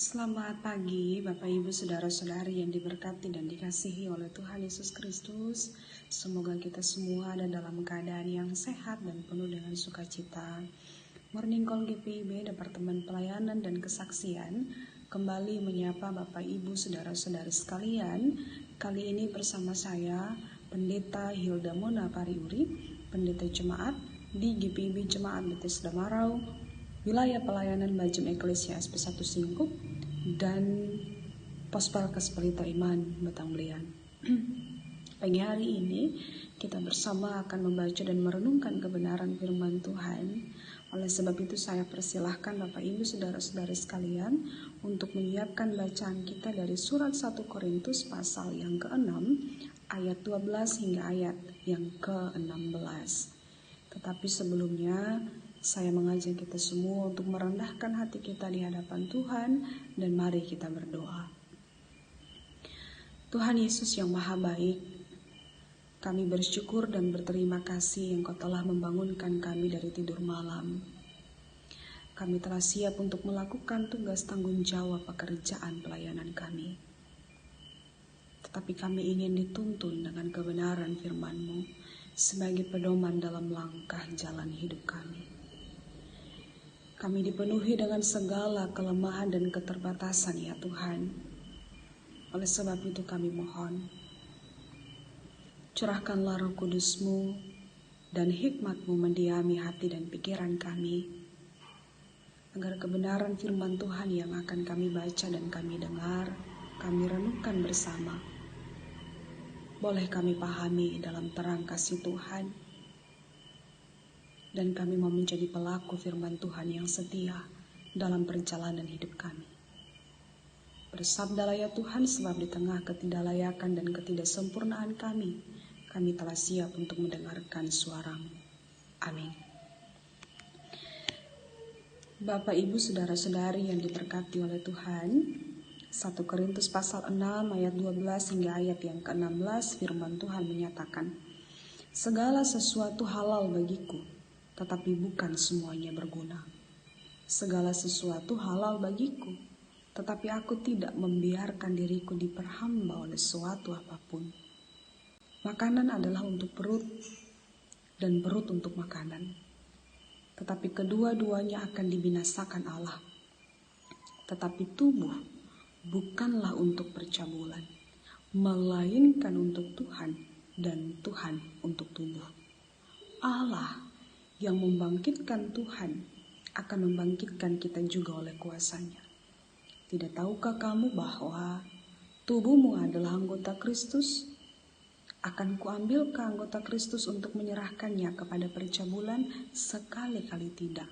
Selamat pagi Bapak Ibu Saudara-saudari yang diberkati dan dikasihi oleh Tuhan Yesus Kristus. Semoga kita semua ada dalam keadaan yang sehat dan penuh dengan sukacita. Morning Call GPIB Departemen Pelayanan dan Kesaksian kembali menyapa Bapak Ibu Saudara-saudari sekalian. Kali ini bersama saya Pendeta Hilda Mona Pariuri, Pendeta Jemaat di GPIB Jemaat Bethesda Marau, Wilayah Pelayanan Bajem Eklesia SP1 Singkup, dan Pospelkes Pelita Iman Batang Belian. Pagi hari ini kita bersama akan membaca dan merenungkan kebenaran firman Tuhan. Oleh sebab itu saya persilahkan Bapak Ibu Saudara-saudari sekalian untuk menyiapkan bacaan kita dari surat 1 Korintus pasal yang ke-6 ayat 12 hingga ayat yang ke-16. Tetapi sebelumnya saya mengajak kita semua untuk merendahkan hati kita di hadapan Tuhan dan mari kita berdoa. Tuhan Yesus yang Maha Baik, kami bersyukur dan berterima kasih Engkau telah membangunkan kami dari tidur malam. Kami telah siap untuk melakukan tugas tanggung jawab pekerjaan pelayanan kami. Tetapi kami ingin dituntun dengan kebenaran firman-Mu sebagai pedoman dalam langkah jalan hidup kami. Kami dipenuhi dengan segala kelemahan dan keterbatasan ya Tuhan. Oleh sebab itu kami mohon, curahkanlah Roh Kudus-Mu dan hikmat-Mu mendiami hati dan pikiran kami, agar kebenaran firman Tuhan yang akan kami baca dan kami dengar, kami renungkan bersama, boleh kami pahami dalam terang kasih Tuhan, dan kami mau menjadi pelaku firman Tuhan yang setia dalam perjalanan hidup kami. Bersabdalah ya Tuhan, sebab di tengah ketidaklayakan dan ketidaksempurnaan kami telah siap untuk mendengarkan suara-Mu. Amin. Bapak Ibu Saudara-saudari yang diberkati oleh Tuhan, 1 Korintus pasal 6 ayat 12 hingga ayat yang ke-16 firman Tuhan menyatakan, segala sesuatu halal bagiku, tetapi bukan semuanya berguna. Segala sesuatu halal bagiku, tetapi aku tidak membiarkan diriku diperhamba oleh sesuatu apapun. Makanan adalah untuk perut, dan perut untuk makanan. Tetapi kedua-duanya akan dibinasakan Allah. Tetapi tubuh bukanlah untuk percabulan, melainkan untuk Tuhan, dan Tuhan untuk tubuh. Allah yang membangkitkan Tuhan akan membangkitkan kita juga oleh kuasa-Nya. Tidak tahukah kamu bahwa tubuhmu adalah anggota Kristus? Akan kuambilkah anggota Kristus untuk menyerahkannya kepada percabulan? Sekali-kali tidak.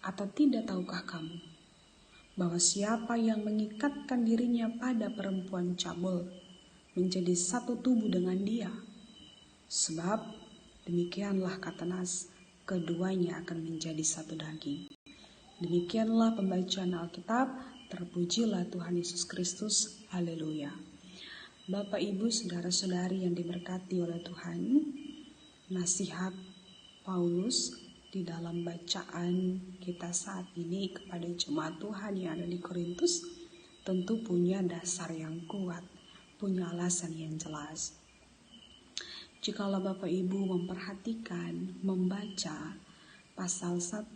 Atau tidak tahukah kamu bahwa siapa yang mengikatkan dirinya pada perempuan cabul menjadi satu tubuh dengan dia? Sebab demikianlah kata Nas, keduanya akan menjadi satu daging. Demikianlah pembacaan Alkitab, terpujilah Tuhan Yesus Kristus, haleluya. Bapak Ibu Saudara-saudari yang diberkati oleh Tuhan, nasihat Paulus di dalam bacaan kita saat ini kepada jemaat Tuhan yang ada di Korintus tentu punya dasar yang kuat, punya alasan yang jelas. Jikalau Bapak Ibu memperhatikan, membaca pasal 1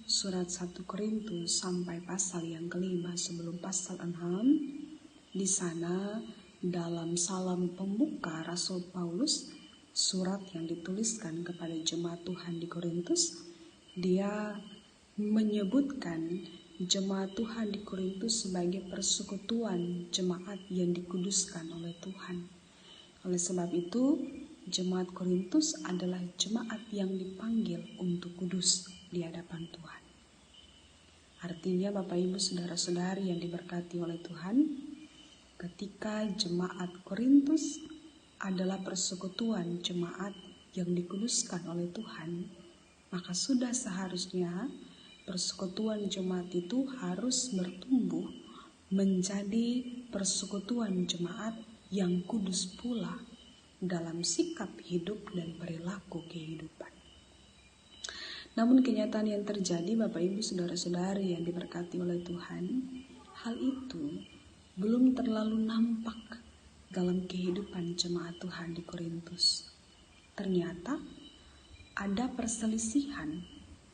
surat 1 Korintus sampai pasal yang kelima sebelum pasal 6, di sana dalam salam pembuka Rasul Paulus, surat yang dituliskan kepada jemaat Tuhan di Korintus, dia menyebutkan jemaat Tuhan di Korintus sebagai persekutuan jemaat yang dikuduskan oleh Tuhan. Oleh sebab itu, jemaat Korintus adalah jemaat yang dipanggil untuk kudus di hadapan Tuhan. Artinya Bapak Ibu Saudara-saudari yang diberkati oleh Tuhan, ketika jemaat Korintus adalah persekutuan jemaat yang dikuduskan oleh Tuhan, maka sudah seharusnya persekutuan jemaat itu harus bertumbuh menjadi persekutuan jemaat yang kudus pula dalam sikap hidup dan perilaku kehidupan. Namun kenyataan yang terjadi, Bapak Ibu Saudara-saudari yang diberkati oleh Tuhan, hal itu belum terlalu nampak dalam kehidupan jemaat Tuhan di Korintus. Ternyata ada perselisihan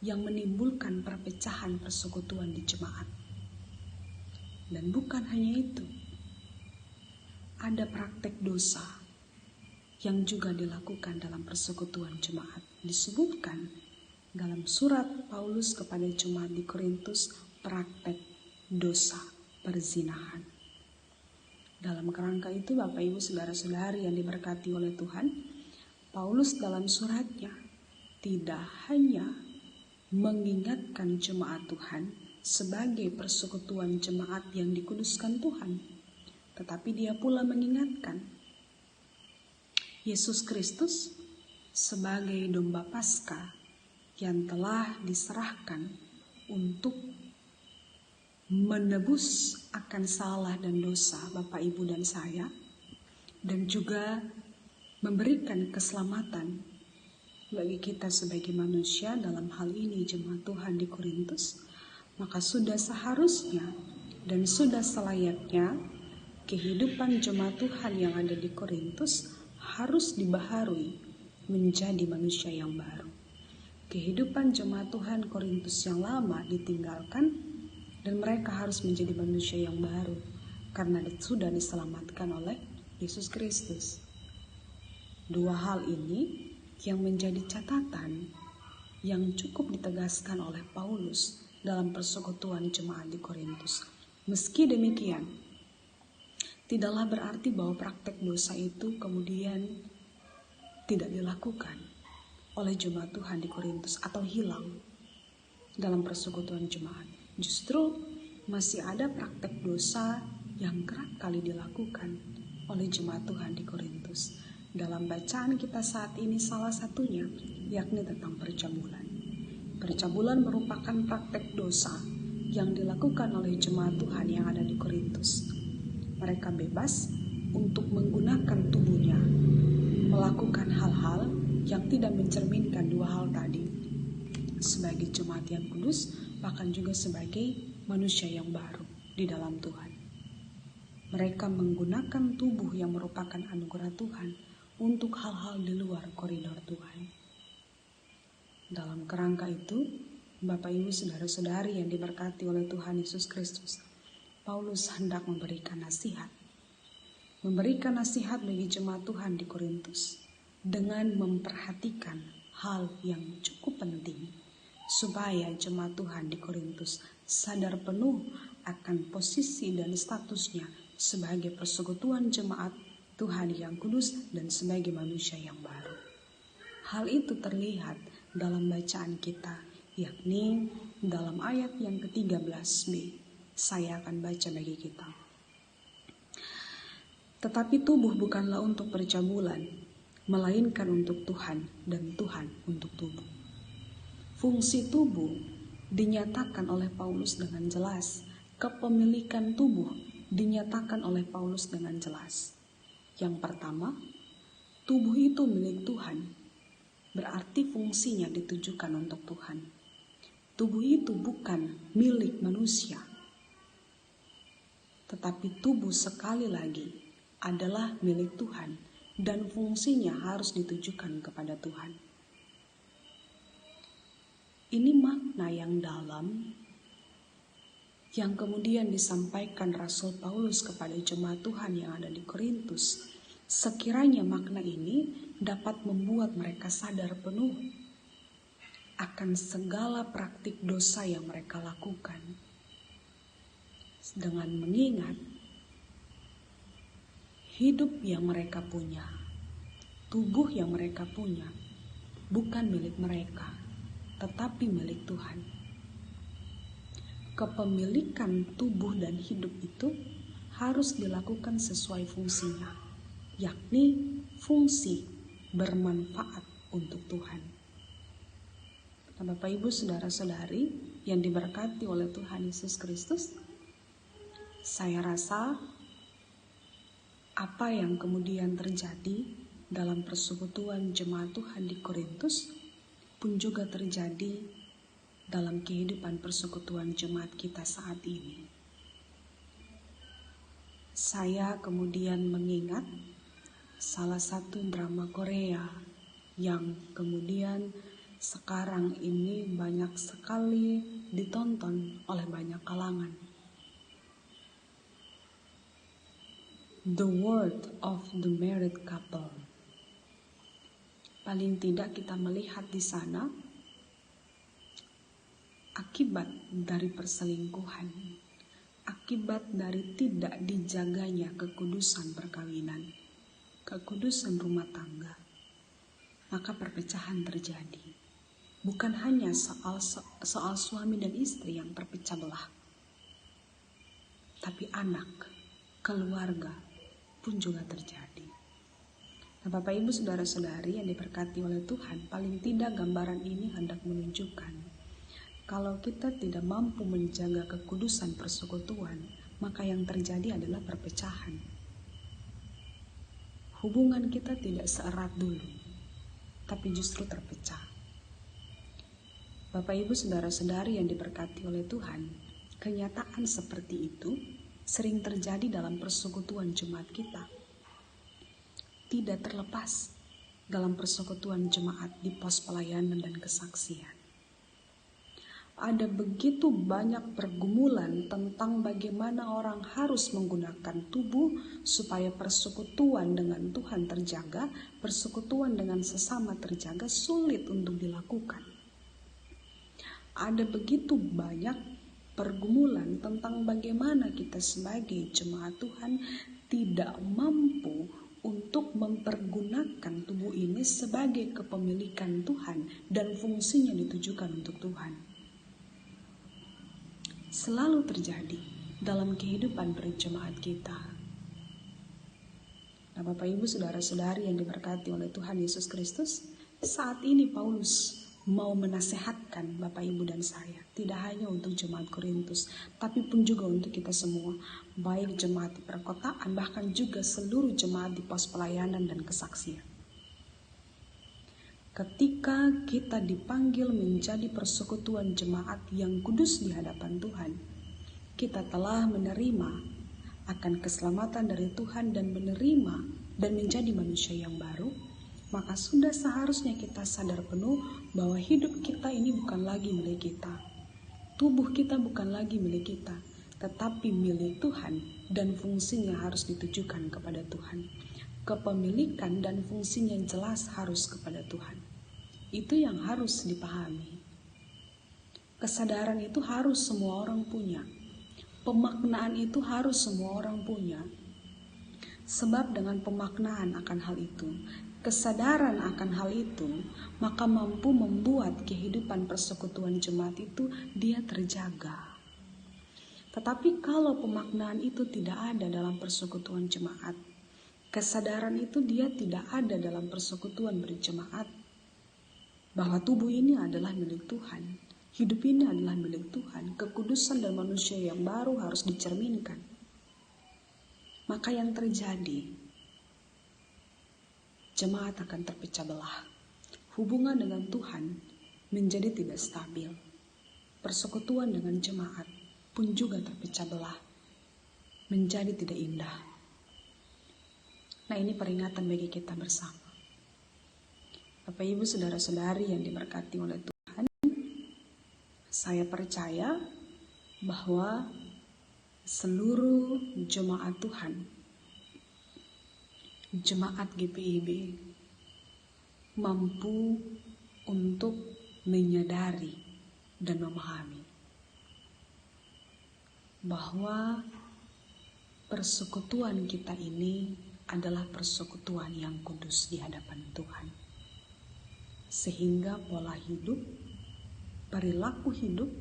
yang menimbulkan perpecahan persekutuan di jemaat. Dan bukan hanya itu, ada praktek dosa yang juga dilakukan dalam persekutuan jemaat. Disebutkan dalam surat Paulus kepada jemaat di Korintus, praktek dosa perzinahan. Dalam kerangka itu, Bapak Ibu Saudara-saudari yang diberkati oleh Tuhan, Paulus dalam suratnya tidak hanya mengingatkan jemaat Tuhan sebagai persekutuan jemaat yang dikuduskan Tuhan, tetapi dia pula mengingatkan Yesus Kristus sebagai domba Paskah yang telah diserahkan untuk menebus akan salah dan dosa Bapak, Ibu, dan saya, dan juga memberikan keselamatan bagi kita sebagai manusia, dalam hal ini jemaat Tuhan di Korintus. Maka sudah seharusnya dan sudah selayaknya kehidupan jemaat Tuhan yang ada di Korintus harus dibaharui menjadi manusia yang baru. Kehidupan jemaat Tuhan Korintus yang lama ditinggalkan dan mereka harus menjadi manusia yang baru karena sudah diselamatkan oleh Yesus Kristus. Dua hal ini yang menjadi catatan yang cukup ditegaskan oleh Paulus dalam persekutuan jemaat di Korintus. Meski demikian, tidaklah berarti bahwa praktek dosa itu kemudian tidak dilakukan oleh jemaat Tuhan di Korintus atau hilang dalam persekutuan jemaat. Justru masih ada praktek dosa yang kerap kali dilakukan oleh jemaat Tuhan di Korintus. Dalam bacaan kita saat ini salah satunya yakni tentang percabulan. Percabulan merupakan praktek dosa yang dilakukan oleh jemaat Tuhan yang ada di Korintus. Mereka bebas untuk menggunakan tubuhnya, melakukan hal-hal yang tidak mencerminkan dua hal tadi, sebagai jemaat yang kudus, bahkan juga sebagai manusia yang baru di dalam Tuhan. Mereka menggunakan tubuh yang merupakan anugerah Tuhan untuk hal-hal di luar koridor Tuhan. Dalam kerangka itu, Bapak, Ibu, Saudara-saudari yang diberkati oleh Tuhan Yesus Kristus, Paulus hendak memberikan nasihat bagi jemaat Tuhan di Korintus dengan memperhatikan hal yang cukup penting supaya jemaat Tuhan di Korintus sadar penuh akan posisi dan statusnya sebagai persekutuan jemaat Tuhan yang kudus dan sebagai manusia yang baru. Hal itu terlihat dalam bacaan kita, yakni dalam ayat yang ke-13b. Saya akan baca bagi kita. Tetapi tubuh bukanlah untuk percabulan, melainkan untuk Tuhan, dan Tuhan untuk tubuh. Fungsi tubuh dinyatakan oleh Paulus dengan jelas. Kepemilikan tubuh dinyatakan oleh Paulus dengan jelas. Yang pertama, tubuh itu milik Tuhan, berarti fungsinya ditujukan untuk Tuhan. Tubuh itu bukan milik manusia, tetapi tubuh sekali lagi adalah milik Tuhan dan fungsinya harus ditujukan kepada Tuhan. Ini makna yang dalam yang kemudian disampaikan Rasul Paulus kepada jemaat Tuhan yang ada di Korintus. Sekiranya makna ini dapat membuat mereka sadar penuh akan segala praktik dosa yang mereka lakukan, dengan mengingat hidup yang mereka punya, tubuh yang mereka punya, bukan milik mereka, tetapi milik Tuhan. Kepemilikan tubuh dan hidup itu harus dilakukan sesuai fungsinya, yakni fungsi bermanfaat untuk Tuhan. Nah, Bapak, Ibu, Saudara-saudari yang diberkati oleh Tuhan Yesus Kristus, saya rasa apa yang kemudian terjadi dalam persekutuan jemaat Tuhan di Korintus pun juga terjadi dalam kehidupan persekutuan jemaat kita saat ini. Saya kemudian mengingat salah satu drama Korea yang kemudian sekarang ini banyak sekali ditonton oleh banyak kalangan. The World of the Married Couple. Paling tidak kita melihat di sana akibat dari perselingkuhan, akibat dari tidak dijaganya kekudusan perkawinan, kekudusan rumah tangga, maka perpecahan terjadi. Bukan hanya soal suami dan istri yang terpecah belah, tapi anak, keluarga pun juga terjadi. Nah, Bapak Ibu Saudara-saudari yang diberkati oleh Tuhan, paling tidak gambaran ini hendak menunjukkan kalau kita tidak mampu menjaga kekudusan persekutuan, maka yang terjadi adalah perpecahan. Hubungan kita tidak seerat dulu, tapi justru terpecah. Bapak Ibu Saudara-saudari yang diberkati oleh Tuhan, kenyataan seperti itu sering terjadi dalam persekutuan jemaat kita. Tidak terlepas dalam persekutuan jemaat di pos pelayanan dan kesaksian. Ada begitu banyak pergumulan tentang bagaimana orang harus menggunakan tubuh supaya persekutuan dengan Tuhan terjaga, persekutuan dengan sesama terjaga, sulit untuk dilakukan. Ada begitu banyak pergumulan tentang bagaimana kita sebagai jemaat Tuhan tidak mampu untuk mempergunakan tubuh ini sebagai kepemilikan Tuhan dan fungsinya ditujukan untuk Tuhan. Selalu terjadi dalam kehidupan berjemaat kita. Nah, Bapak Ibu Saudara-saudari yang diberkati oleh Tuhan Yesus Kristus, saat ini Paulus mau menasehatkan Bapak Ibu dan saya, tidak hanya untuk jemaat Korintus, tapi pun juga untuk kita semua, baik jemaat di perkotaan, bahkan juga seluruh jemaat di pos pelayanan dan kesaksian. Ketika kita dipanggil menjadi persekutuan jemaat yang kudus di hadapan Tuhan, kita telah menerima akan keselamatan dari Tuhan dan menerima dan menjadi manusia yang baru, maka sudah seharusnya kita sadar penuh bahwa hidup kita ini bukan lagi milik kita. Tubuh kita bukan lagi milik kita, tetapi milik Tuhan dan fungsinya harus ditujukan kepada Tuhan. Kepemilikan dan fungsinya jelas harus kepada Tuhan. Itu yang harus dipahami. Kesadaran itu harus semua orang punya. Pemaknaan itu harus semua orang punya. Sebab dengan pemaknaan akan hal itu, kesadaran akan hal itu, maka mampu membuat kehidupan persekutuan jemaat itu dia terjaga. Tetapi kalau pemaknaan itu tidak ada dalam persekutuan jemaat, kesadaran itu dia tidak ada dalam persekutuan berjemaat, bahwa tubuh ini adalah milik Tuhan, hidup ini adalah milik Tuhan, kekudusan dan manusia yang baru harus dicerminkan. Maka yang terjadi, jemaat akan terpecah belah. Hubungan dengan Tuhan menjadi tidak stabil. Persekutuan dengan jemaat pun juga terpecah belah, menjadi tidak indah. Nah, ini peringatan bagi kita bersama. Bapak Ibu Saudara-saudari yang diberkati oleh Tuhan, saya percaya bahwa seluruh jemaat Tuhan, jemaat GPIB mampu untuk menyadari dan memahami bahwa persekutuan kita ini adalah persekutuan yang kudus di hadapan Tuhan. Sehingga pola hidup, perilaku hidup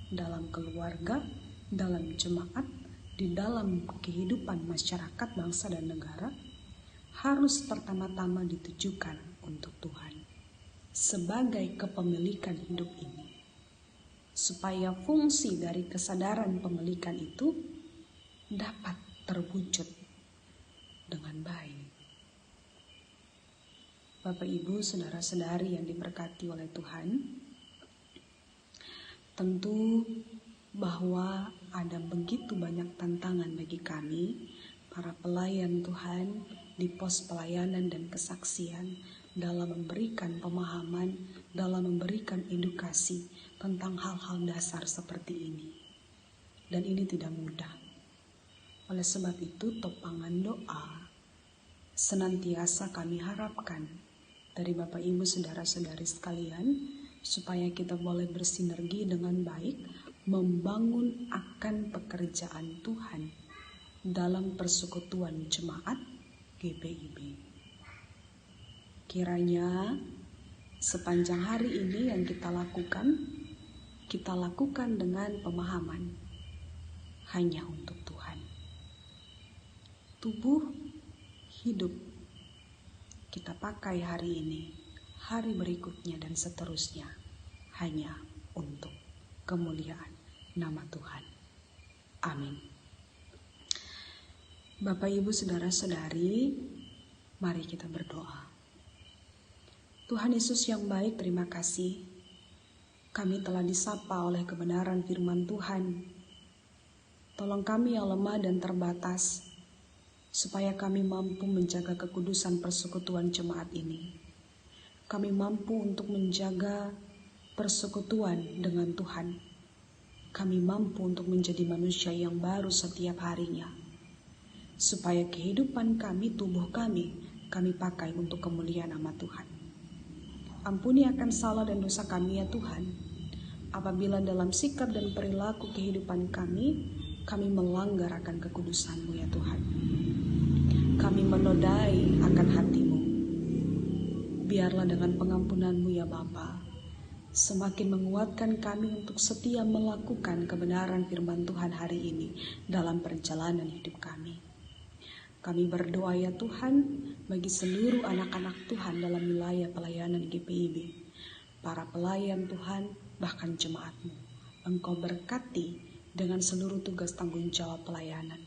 dalam keluarga, dalam jemaat, di dalam kehidupan masyarakat, bangsa dan negara harus pertama-tama ditujukan untuk Tuhan sebagai kepemilikan hidup ini, supaya fungsi dari kesadaran pemilikan itu dapat terwujud dengan baik. Bapak Ibu, saudara-saudari yang diberkati oleh Tuhan, tentu bahwa ada begitu banyak tantangan bagi kami, para pelayan Tuhan di pos pelayanan dan kesaksian, dalam memberikan pemahaman, dalam memberikan edukasi tentang hal-hal dasar seperti ini. Dan ini tidak mudah. Oleh sebab itu, topangan doa senantiasa kami harapkan dari Bapak Ibu saudara-saudari sekalian, supaya kita boleh bersinergi dengan baik membangun akan pekerjaan Tuhan dalam persekutuan jemaat GPIB. Kiranya sepanjang hari ini yang kita lakukan dengan pemahaman hanya untuk Tuhan. Tubuh, hidup kita pakai hari ini, hari berikutnya dan seterusnya hanya untuk kemuliaan nama Tuhan. Amin. Bapak Ibu saudara-saudari, mari kita berdoa. Tuhan Yesus yang baik, terima kasih. Kami telah disapa oleh kebenaran firman Tuhan. Tolong kami yang lemah dan terbatas, supaya kami mampu menjaga kekudusan persekutuan jemaat ini. Kami mampu untuk menjaga persekutuan dengan Tuhan. Kami mampu untuk menjadi manusia yang baru setiap harinya, supaya kehidupan kami, tubuh kami pakai untuk kemuliaan nama Tuhan. Ampuni akan salah dan dosa kami ya Tuhan, apabila dalam sikap dan perilaku kehidupan kami melanggar akan kekudusan-Mu ya Tuhan. Kami menodai akan hati-Mu. Biarlah dengan pengampunan-Mu ya Bapa, semakin menguatkan kami untuk setia melakukan kebenaran firman Tuhan hari ini dalam perjalanan hidup kami. Kami berdoa ya Tuhan bagi seluruh anak-anak Tuhan dalam wilayah pelayanan GPIB, para pelayan Tuhan, bahkan jemaat-Mu. Engkau berkati dengan seluruh tugas tanggung jawab pelayanan.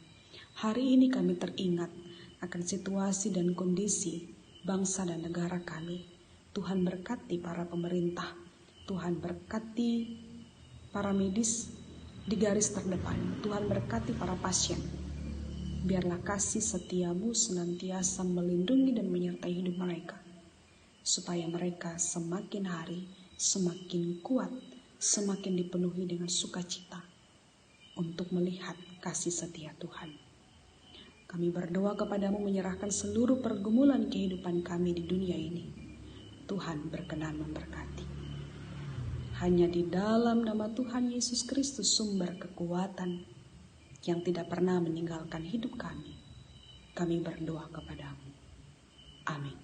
Hari ini kami teringat akan situasi dan kondisi bangsa dan negara kami. Tuhan berkati para pemerintah, Tuhan berkati para medis di garis terdepan, Tuhan berkati para pasien. Biarlah kasih setia-Mu senantiasa melindungi dan menyertai hidup mereka, supaya mereka semakin hari semakin kuat, semakin dipenuhi dengan sukacita untuk melihat kasih setia Tuhan. Kami berdoa kepadamu menyerahkan seluruh pergumulan kehidupan kami di dunia ini. Tuhan berkenan memberkati. Hanya di dalam nama Tuhan Yesus Kristus sumber kekuatan yang tidak pernah meninggalkan hidup kami berdoa kepadamu. Amin.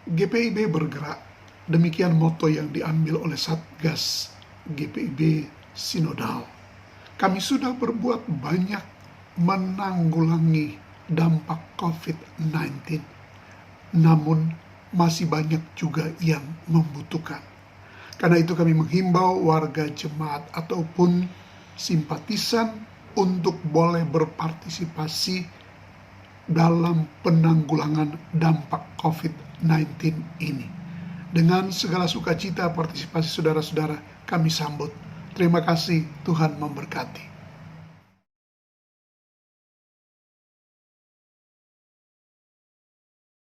GPIB bergerak, demikian moto yang diambil oleh Satgas GPIB Sinodal. Kami sudah berbuat banyak menanggulangi dampak COVID-19, namun masih banyak juga yang membutuhkan. Karena itu kami menghimbau warga jemaat ataupun simpatisan untuk boleh berpartisipasi dalam penanggulangan dampak COVID-19 ini. Dengan segala sukacita partisipasi saudara-saudara kami sambut. Terima kasih, Tuhan memberkati.